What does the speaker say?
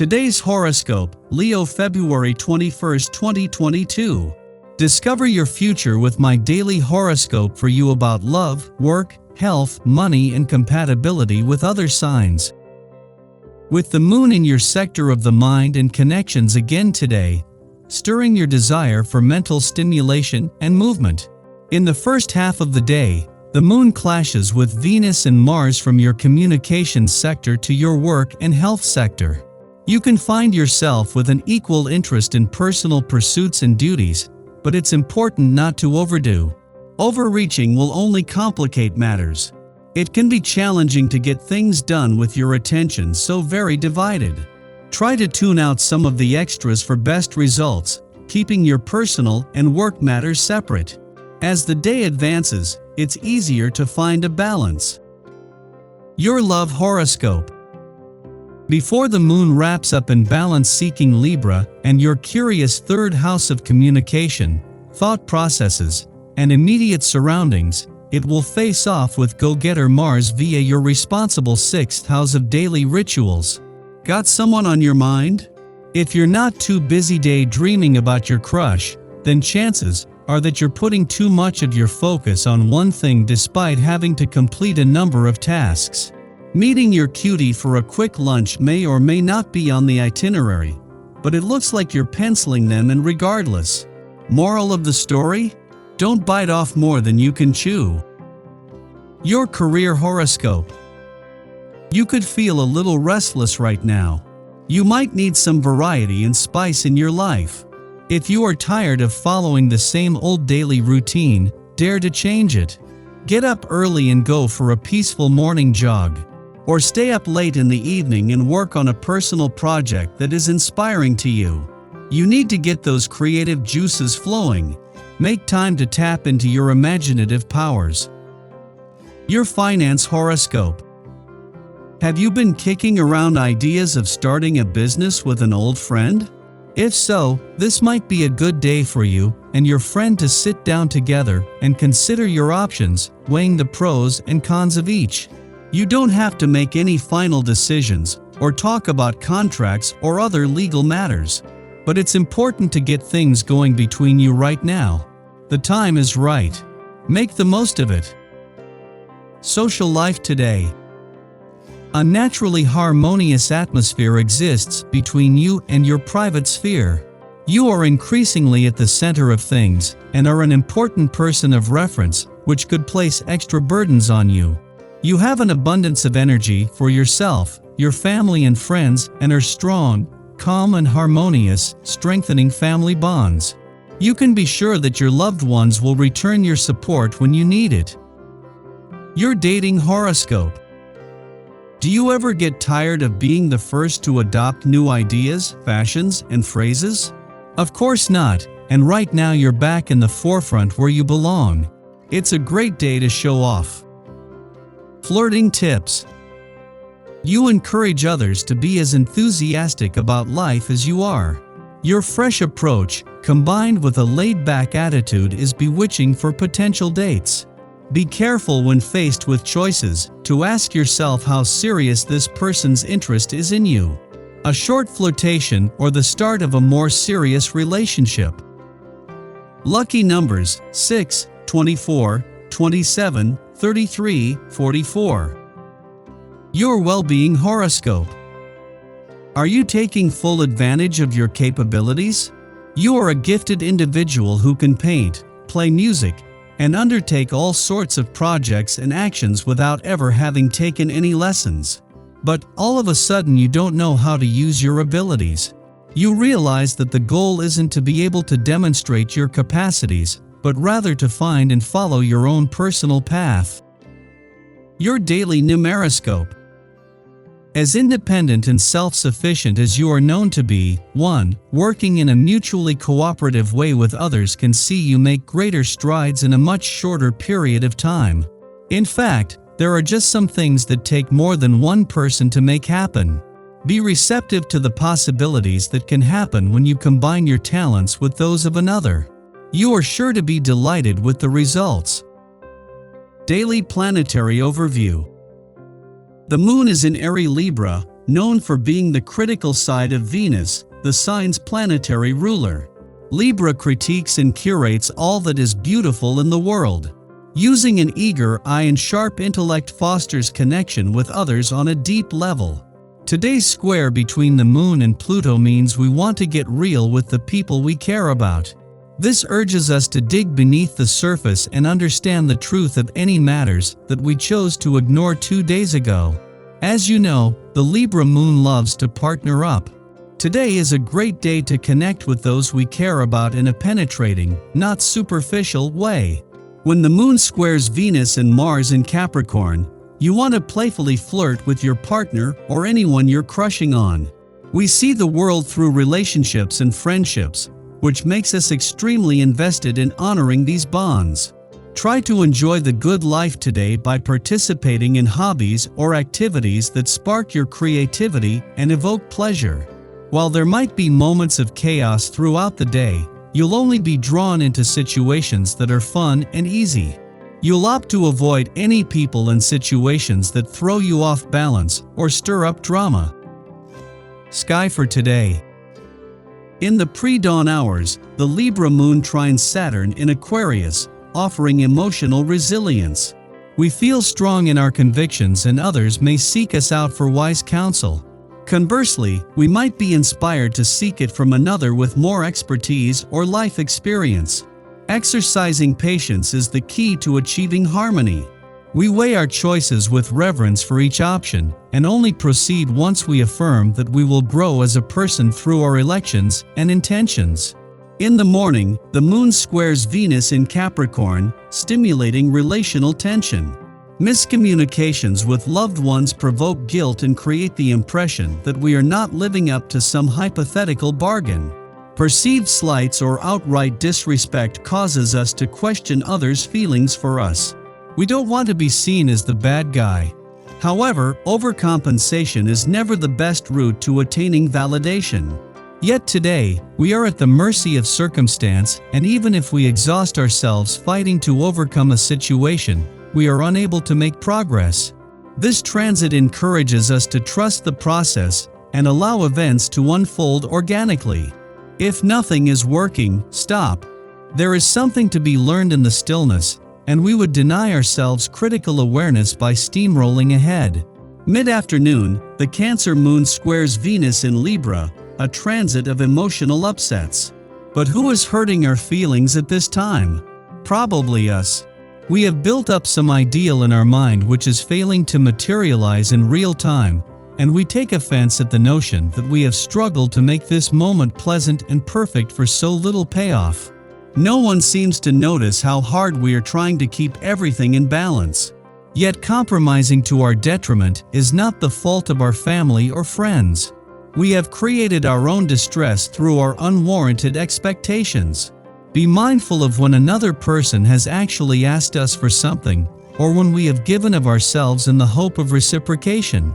Today's horoscope, Leo February 21st, 2022. Discover your future with my daily horoscope for you about love, work, health, money, and compatibility with other signs. With the moon in your sector of the mind and connections again today, stirring your desire for mental stimulation and movement. In the first half of the day, the moon clashes with Venus and Mars from your communications sector to your work and health sector. You can find yourself with an equal interest in personal pursuits and duties, but it's important not to overdo. Overreaching will only complicate matters. It can be challenging to get things done with your attention so very divided. Try to tune out some of the extras for best results, keeping your personal and work matters separate. As the day advances, it's easier to find a balance. Your love horoscope. Before the moon wraps up in balance-seeking Libra and your curious third house of communication, thought processes, and immediate surroundings, it will face off with go-getter Mars via your responsible sixth house of daily rituals. Got someone on your mind? If you're not too busy daydreaming about your crush, then chances are that you're putting too much of your focus on one thing despite having to complete a number of tasks. Meeting your cutie for a quick lunch may or may not be on the itinerary, but it looks like you're penciling them in regardless. Moral of the story? Don't bite off more than you can chew. Your career horoscope. You could feel a little restless right now. You might need some variety and spice in your life. If you are tired of following the same old daily routine, dare to change it. Get up early and go for a peaceful morning jog. Or stay up late in the evening and work on a personal project that is inspiring to you. You need to get those creative juices flowing. Make time to tap into your imaginative powers. Your finance horoscope. Have you been kicking around ideas of starting a business with an old friend? If so, this might be a good day for you and your friend to sit down together and consider your options, weighing the pros and cons of each. You don't have to make any final decisions or talk about contracts or other legal matters, but it's important to get things going between you right now. The time is right. Make the most of it. Social life today. A naturally harmonious atmosphere exists between you and your private sphere. You are increasingly at the center of things and are an important person of reference, which could place extra burdens on you. You have an abundance of energy for yourself, your family and friends, and are strong, calm and harmonious, strengthening family bonds. You can be sure that your loved ones will return your support when you need it. Your dating horoscope. Do you ever get tired of being the first to adopt new ideas, fashions, and phrases? Of course not, and right now you're back in the forefront where you belong. It's a great day to show off. Flirting tips. You encourage others to be as enthusiastic about life as you are. Your fresh approach, combined with a laid-back attitude, is bewitching for potential dates. Be careful when faced with choices to ask yourself how serious this person's interest is in you. A short flirtation or the start of a more serious relationship. Lucky numbers 6, 24, 27, 33, 44. Your well-being horoscope. Are you taking full advantage of your capabilities? You are a gifted individual who can paint, play music, and undertake all sorts of projects and actions without ever having taken any lessons. But all of a sudden you don't know how to use your abilities. You realize that the goal isn't to be able to demonstrate your capacities, but rather to find and follow your own personal path. Your daily numeroscope. As independent and self-sufficient as you are known to be, one working in a mutually cooperative way with others can see you make greater strides in a much shorter period of time. In fact, there are just some things that take more than one person to make happen. Be receptive to the possibilities that can happen when you combine your talents with those of another. You are sure to be delighted with the results. Daily Planetary Overview. The moon is in Aries Libra, known for being the critical side of Venus, the sign's planetary ruler. Libra critiques and curates all that is beautiful in the world. Using an eager eye and sharp intellect fosters connection with others on a deep level. Today's square between the Moon and Pluto means we want to get real with the people we care about. This urges us to dig beneath the surface and understand the truth of any matters that we chose to ignore 2 days ago. As you know, the Libra moon loves to partner up. Today is a great day to connect with those we care about in a penetrating, not superficial way. When the moon squares Venus and Mars in Capricorn, you want to playfully flirt with your partner or anyone you're crushing on. We see the world through relationships and friendships, which makes us extremely invested in honoring these bonds. Try to enjoy the good life today by participating in hobbies or activities that spark your creativity and evoke pleasure. While there might be moments of chaos throughout the day, you'll only be drawn into situations that are fun and easy. You'll opt to avoid any people and situations that throw you off balance or stir up drama. Sky for today. In the pre-dawn hours, the Libra moon trines Saturn in Aquarius, offering emotional resilience. We feel strong in our convictions and others may seek us out for wise counsel. Conversely, we might be inspired to seek it from another with more expertise or life experience. Exercising patience is the key to achieving harmony. We weigh our choices with reverence for each option and only proceed once we affirm that we will grow as a person through our elections and intentions. In the morning, the moon squares Venus in Capricorn, stimulating relational tension. Miscommunications with loved ones provoke guilt and create the impression that we are not living up to some hypothetical bargain. Perceived slights or outright disrespect causes us to question others' feelings for us. We don't want to be seen as the bad guy. However, overcompensation is never the best route to attaining validation. Yet today, we are at the mercy of circumstance, and even if we exhaust ourselves fighting to overcome a situation, we are unable to make progress. This transit encourages us to trust the process and allow events to unfold organically. If nothing is working, stop. There is something to be learned in the stillness, and we would deny ourselves critical awareness by steamrolling ahead. Mid-afternoon, the Cancer moon squares Venus in Libra, a transit of emotional upsets. But who is hurting our feelings at this time? Probably us. We have built up some ideal in our mind which is failing to materialize in real time, and we take offense at the notion that we have struggled to make this moment pleasant and perfect for so little payoff. No one seems to notice how hard we are trying to keep everything in balance. Yet compromising to our detriment is not the fault of our family or friends. We have created our own distress through our unwarranted expectations. Be mindful of when another person has actually asked us for something, or when we have given of ourselves in the hope of reciprocation.